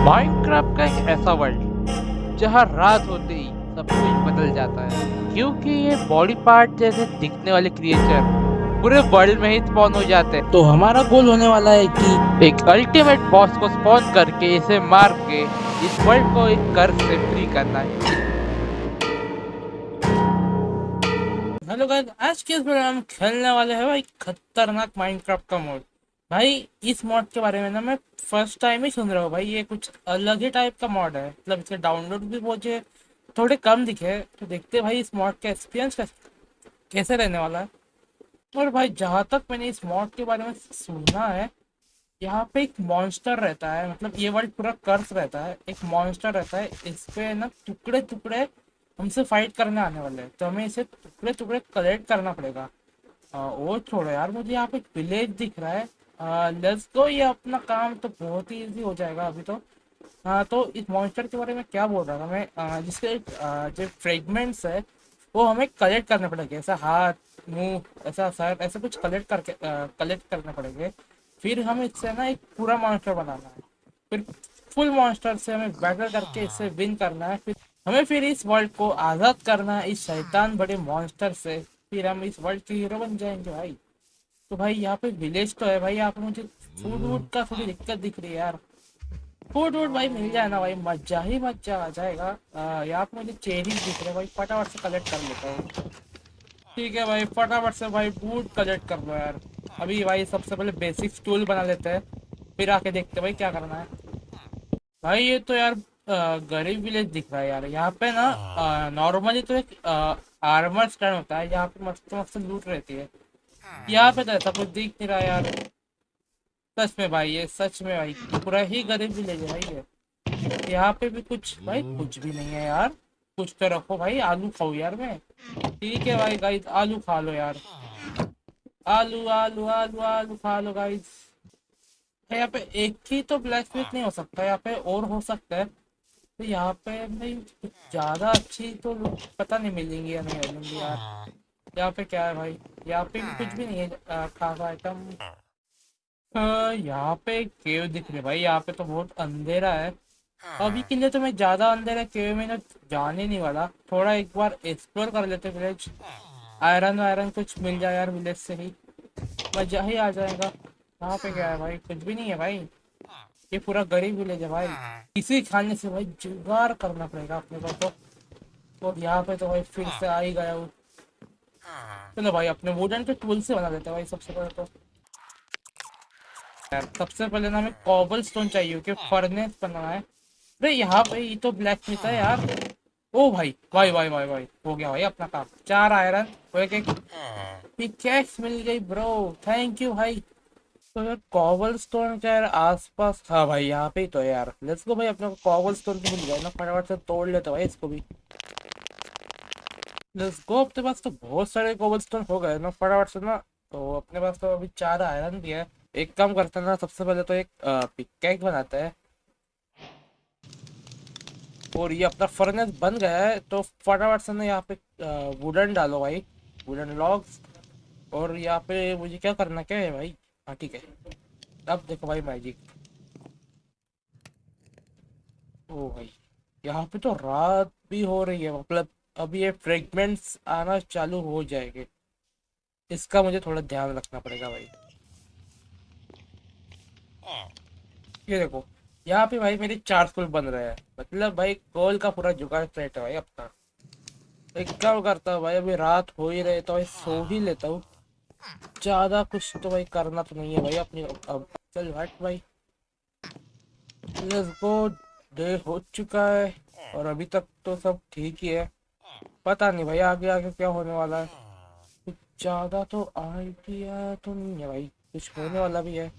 Minecraft का एक ऐसा वर्ल्ड जहाँ रात होते ही सब कुछ बदल जाता है, क्योंकि ये बॉडी पार्ट जैसे दिखने वाले क्रिएचर पूरे वर्ल्ड में ही स्पॉन हो जाते हैं। तो हमारा गोल होने वाला है कि एक अल्टीमेट बॉस को स्पॉन करके इसे मार के इस वर्ल्ड को एक कर्ज से फ्री करना है। हेलो गाइस, आज के इस वीडियो में हम खेलने वाले हैं भाई खतरनाक माइनक्राफ्ट का मोड। भाई इस मॉड के बारे में ना मैं फर्स्ट टाइम ही सुन रहा हूँ भाई। ये कुछ अलग ही टाइप का मॉड है, मतलब इसके डाउनलोड भी मुझे थोड़े कम दिखे। तो देखते हैं भाई इस मॉड का एक्सपीरियंस कैसे रहने वाला है। और भाई जहाँ तक मैंने इस मॉड के बारे में सुना है, यहाँ पे एक मॉन्स्टर रहता है, मतलब ये वर्ल्ड पूरा कर्स रहता है। एक मॉन्स्टर रहता है, इस पे ना टुकड़े टुकड़े हमसे फाइट करने आने वाले हैं, तो हमें इसे टुकड़े टुकड़े कलेक्ट करना पड़ेगा। वो छोड़ो यार, मुझे यहाँ पे एक विलेज दिख रहा है। लेट्स गो, ये अपना काम तो बहुत ही इजी हो जाएगा अभी तो। हाँ, तो इस मॉन्स्टर के बारे में क्या बोल रहा था मैं, जिसके जो फ्रेगमेंट्स है वो हमें कलेक्ट करने पड़ेंगे। ऐसा हाथ, मुंह, ऐसा सर, ऐसा कुछ कलेक्ट करके कलेक्ट करने पड़ेंगे। फिर हमें इससे ना एक पूरा मॉन्स्टर बनाना है। फिर फुल मॉन्स्टर से हमें बैटल करके इससे विन करना है। फिर इस वर्ल्ड को आज़ाद करना है इस शैतान बड़े मॉन्स्टर से। फिर हम इस वर्ल्ड के हीरो बन जाएंगे भाई। तो भाई यहाँ पे विलेज तो है भाई, यहाँ पे मुझे फूड वूड का थोड़ी दिक्कत दिख रही है यार। फूड वूड भाई मिल जाए ना भाई, मजा ही मजा आ जाएगा। यहाँ पे मुझे चेरीज दिख रहे हैं भाई, फटाफट से कलेक्ट कर लेता हूँ। ठीक है भाई, फटाफट से भाई वुड कलेक्ट कर लो यार। अभी भाई सबसे पहले बेसिक टूल बना लेते हैं, फिर आके देखते हैं भाई क्या करना है। भाई ये तो यार गरीब विलेज दिख रहा है यार। यहाँ पे ना नॉर्मली तो एक आर्मर स्टैंड होता है, यहाँ पे मस्त मस्त लूट रहती है। यहाँ पे तो ऐसा कुछ दिख नहीं रहा यार। सच में भाई, ये सच में भाई पूरा ही गरीब विलेज है भाई ये। यहाँ पे भी कुछ भाई, कुछ भी नहीं है यार। कुछ तो रखो भाई, आलू खाओ यार मैं। ठीक है भाई, गाइस आलू खा लो यार। आलू आलू आलू आलू खा लो गाइस। यहाँ पे एक ही तो ब्लैक स्मिथ नहीं हो सकता, यहाँ पे और हो सकता है। तो यहाँ पे भाई कुछ ज्यादा अच्छी तो पता नहीं मिलेंगी या नहीं मिलेंगी यार। यहाँ पे क्या है भाई, यहाँ पे भी कुछ भी नहीं है खास आइटम। यहाँ पे केव दिख रही है भाई, यहाँ पे तो बहुत अंधेरा है। अभी के लिए तो मैं ज्यादा अंधेरा केव में ना जाने नहीं वाला, थोड़ा एक बार एक्सप्लोर कर लेते विलेज। आयरन वायरन कुछ मिल जाए यार विलेज से ही, मजा ही आ जाएगा। यहाँ पे क्या है भाई, कुछ भी नहीं है भाई। ये पूरा गरीब विलेज है भाई। इसी खाने से भाई जुगाड़ करना पड़ेगा अपने को तो। और यहाँ पे तो भाई फिर से आ ही गया हूँ। चलो भाई अपने वुडन के टूल से बना देते हैं भाई सबसे पहले तो। यार सबसे पहले ना हमें कॉबल स्टोन चाहिए, क्योंकि फर्नेस बनाना है। अरे यहाँ पे ये तो ब्लैक स्मिथ है यार। ओ भाई भाई भाई भाई भाई, हो गया भाई अपना काम। 4 आयरन और एक पिकैक्स मिल गई ब्रो, थैंक यू भाई। तो यार कॉबल स्टोन क्या यार आसपास, हाँ भाई यहाँ पे ही तो है यार। लेट्स गो भाई, अपने को कॉबल स्टोन तो मिल गया ना, फटाफट से तोड़ लेते हैं भाई इसको भी। लेट्स गो, अपने पास तो बहुत सारे कॉबल स्टोन हो गए ना फटाफट से ना। तो अपने पास तो अभी 4 आयरन भी है। एक काम करते हैं ना, सबसे पहले तो एक पिकैक्स बनाते हैं। और ये अपना फर्नेस बन गया है, तो फटाफट से ना यहाँ पे वुडन डालो भाई, वुडन लॉग्स। और यहाँ पे मुझे क्या करना क्या है भाई। हाँ ठीक है, अब देखो भाई मैजिक। ओ भाई, यहाँ पे तो रात भी हो रही है, मतलब अभी ये फ्रेगमेंट्स आना चालू हो जाएंगे। इसका मुझे थोड़ा ध्यान रखना पड़ेगा भाई। ये देखो, यहाँ पे भाई मेरे 4 फुल बन रहे हैं, मतलब भाई गोल का पूरा जुगाड़ सेट है भाई अपना। एक काम करता हूँ भाई, अभी रात हो ही रहे तो भाई सो ही लेता हूँ। ज्यादा कुछ तो भाई करना तो नहीं है भाई अपनी अब। चल हट भाई, लेट्स गो। डे हो चुका है और अभी तक तो सब ठीक ही है। पता नहीं भाई आगे आगे क्या होने वाला है। कुछ ज्यादा तो आइडिया तो नहीं है भाई, कुछ होने वाला भी है।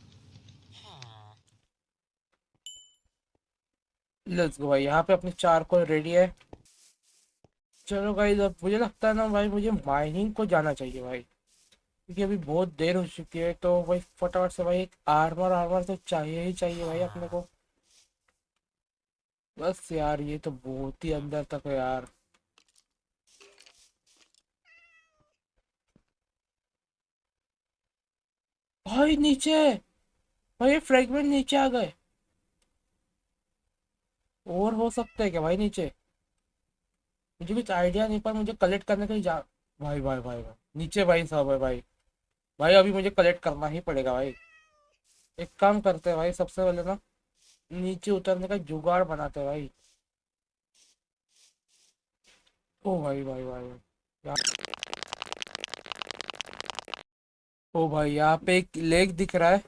लेट्स गो भाई, यहाँ पे अपने 4 को रेडी है। चलो भाई, अब मुझे लगता है ना भाई, मुझे माइनिंग को जाना चाहिए भाई, क्योंकि अभी बहुत देर हो चुकी है। तो भाई फटाफट से भाई एक आर्मर आर्मर तो चाहिए ही चाहिए भाई अपने को। बस यार ये तो बहुत ही अंदर तक है यार। भाई नीचे, भाई फ्रैगमेंट नीचे आ गए। और हो सकता है क्या भाई नीचे? मुझे कुछ आइडिया नहीं, पर मुझे कलेक्ट करने के लिए जा। भाई नीचे भाई साहब है भाई। भाई अभी मुझे कलेक्ट करना ही पड़ेगा भाई। एक काम करते हैं भाई, सबसे पहले ना नीचे उतरने का जुगाड़ बनाते हैं भाई। ओ भाई यहाँ। ओ भाई यहाँ पे एक लेग दिख रहा है,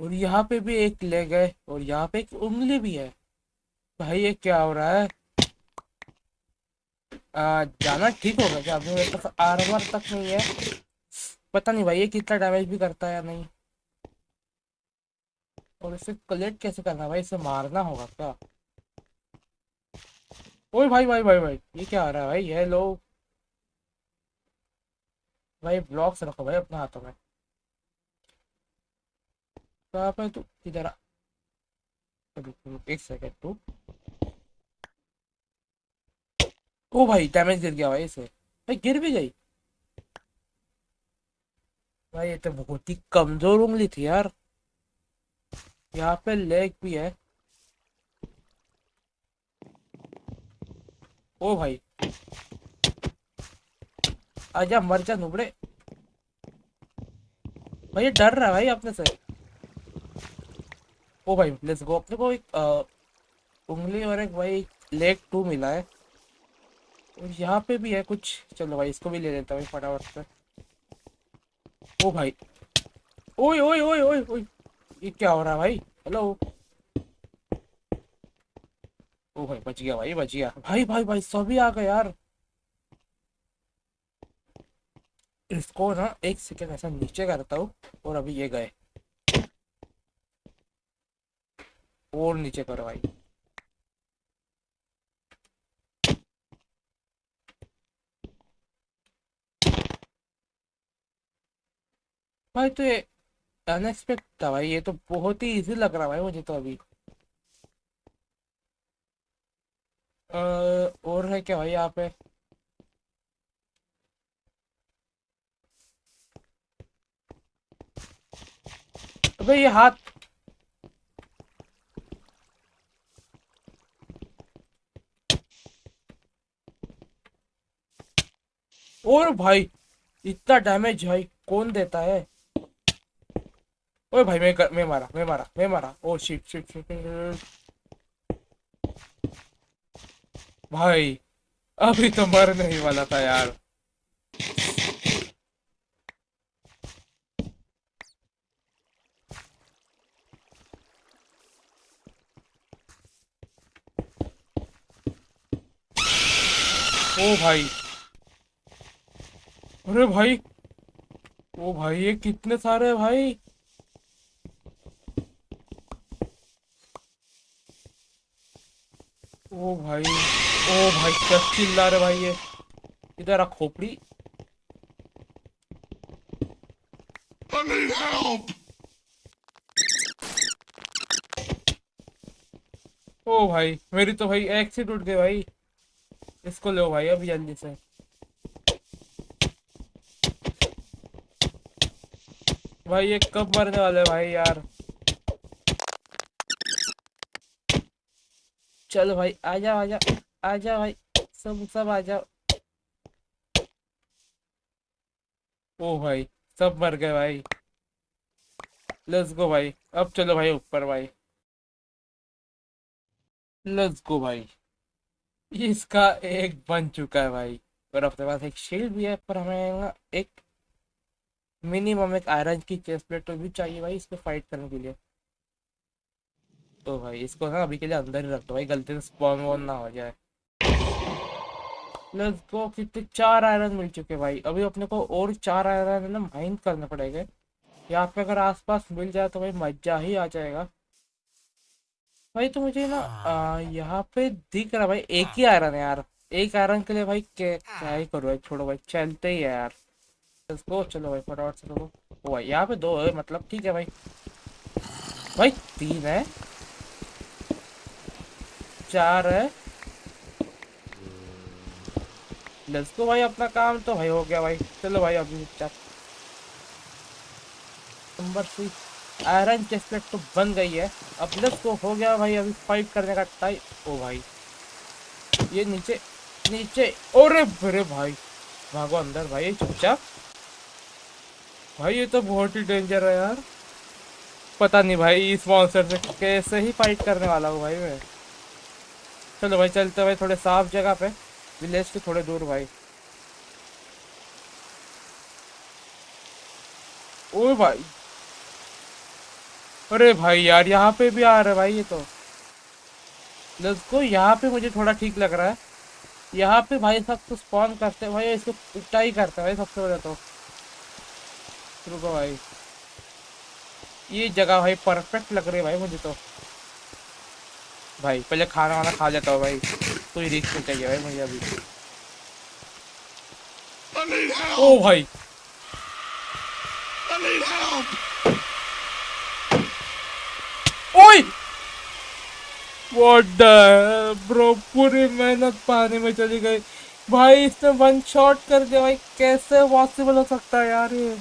और यहाँ पे भी एक लेग है, और यहाँ पे एक उंगली भी है। भाई ये क्या हो रहा है? जाना ठीक होगा क्या? अभी मेरे पास आर्मर तक नहीं है। पता नहीं भाई ये कितना डैमेज भी करता है या नहीं। और इसे कलेक्ट कैसे करना है भाई? इसे मारना होगा क्या? ओए भाई, ये क्या आ रहा है भाई? हेलो भाई, ब्लॉक्स रखो भाई अपने हाथों में। कहाँ पे तू? इधर आ। रुक रुक एक सेकंड तू। ओ भाई डैमेज गिर गया भाई इसे। भाई गिर भी गई। भाई ये तो बहुत ही कमजोर उंगली थी यार। यहाँ पे लेग भी है। ओ भाई आजा, मर जा नुबड़े। भाई ये डर रहा है भाई अपने से। ओ भाई लेट्स गो, अपने को एक उंगली और एक भाई लेग 2 मिला है। और यहाँ पे भी है कुछ। चलो भाई इसको भी ले लेता हूँ फटाफट से। ओ भाई, ओए ओए ओए ओए ओए, ये क्या हो रहा है भाई? हेलो। ओ भाई बच गया भाई, बच गया भाई सभी आ गए यार। इसको ना एक सेकंड ऐसा नीचे करता हूँ, और अभी ये गए। और नीचे करो भाई। भाई तो ये अनएक्सपेक्टेड था भाई, ये तो बहुत ही इजी लग रहा है भाई मुझे तो अभी। और है क्या भाई यहाँ पे? अबे ये हाथ। और भाई इतना डैमेज भाई कौन देता है? ओए भाई मैं मारा ओ शिट शिट शिट। भाई अभी तो मरने ही वाला था यार। ओ भाई, अरे भाई, ओ भाई ये कितने सारे भाई। ओ भाई क्या चिल्ला रहे भाई ये। इधर आ खोपड़ी। ओ भाई मेरी तो भाई एक से टूट गई भाई। इसको लो भाई अभी जल्दी से। भाई ये कब मरने वाले भाई यार? चलो भाई आजा आजा, आजा भाई, सब सब आ जाओ। ओ भाई सब मर गए भाई। लेट्स गो भाई, अब चलो भाई ऊपर भाई। लेट्स गो भाई, इसका एक बन चुका है भाई। और अपने पास एक शील्ड भी है, पर हमें ना एक मिनिमम एक आयरन की चेस्ट प्लेट तो भी चाहिए भाई इसको फाइट करने के लिए। तो भाई इसको ना अभी के लिए अंदर ही रख दो भाई, गलती से स्पॉन वॉन ना हो जाए। लेट्स गो, कितने 4 आयरन मिल चुके भाई। अभी अपने को और 4 आयरन है ना माइन करने पड़ेंगे। यहाँ पे अगर आसपास मिल जाए तो भाई मजा ही आ जाएगा। भाई तो मुझे ना यहाँ पे दिख रहा भाई एक ही आयरन है यार। एक आयरन के लिए भाई क्या ही करो भाई, छोड़ो भाई चलते ही है यार। इसको चलो भाई फटाफट से करो। ओ भाई यहाँ पे 2 है, मतलब ठीक है भाई। भाई 3 है, 4 है। लेट्स गो भाई, अपना काम तो भाई हो गया भाई। चलो भाई अभी नंबर 3। आयरन चेस्टप्लेट तो बन गई है। अब लेट्स को हो गया भाई अभी फाइट करने का टाइम। ओ भाई ये नीचे नीचे, अरे अरे भाई भागो अंदर भाई चुपचाप। भाई ये तो बहुत ही डेंजर है यार। पता नहीं भाई इस मॉन्स्टर से कैसे ही फाइट करने वाला हूँ भाई मैं। चलो भाई चलते भाई थोड़े साफ जगह पे, विलेज से थोड़े दूर भाई। ओ भाई अरे भाई यार यहाँ पे भी आ रहा है भाई ये तो। लेट्स गो, यहाँ पे मुझे थोड़ा ठीक लग रहा है। यहाँ पे भाई सब तो स्पॉन करते हैं भाई, इसको पिटाई करते हैं भाई सबसे पहले तो। रुको भाई, ये जगह भाई परफेक्ट लग रही है भाई मुझे तो। भाई पहले खाना वाना खा लेता हूँ भाई, कोई रिस्क नहीं चाहिए भाई मुझे अभी। ओ भाई ओए व्हाट द ब्रो, पूरी मेहनत पानी में चली गई भाई। इसने वन शॉट कर दिया भाई, कैसे पॉसिबल हो सकता है यार ये।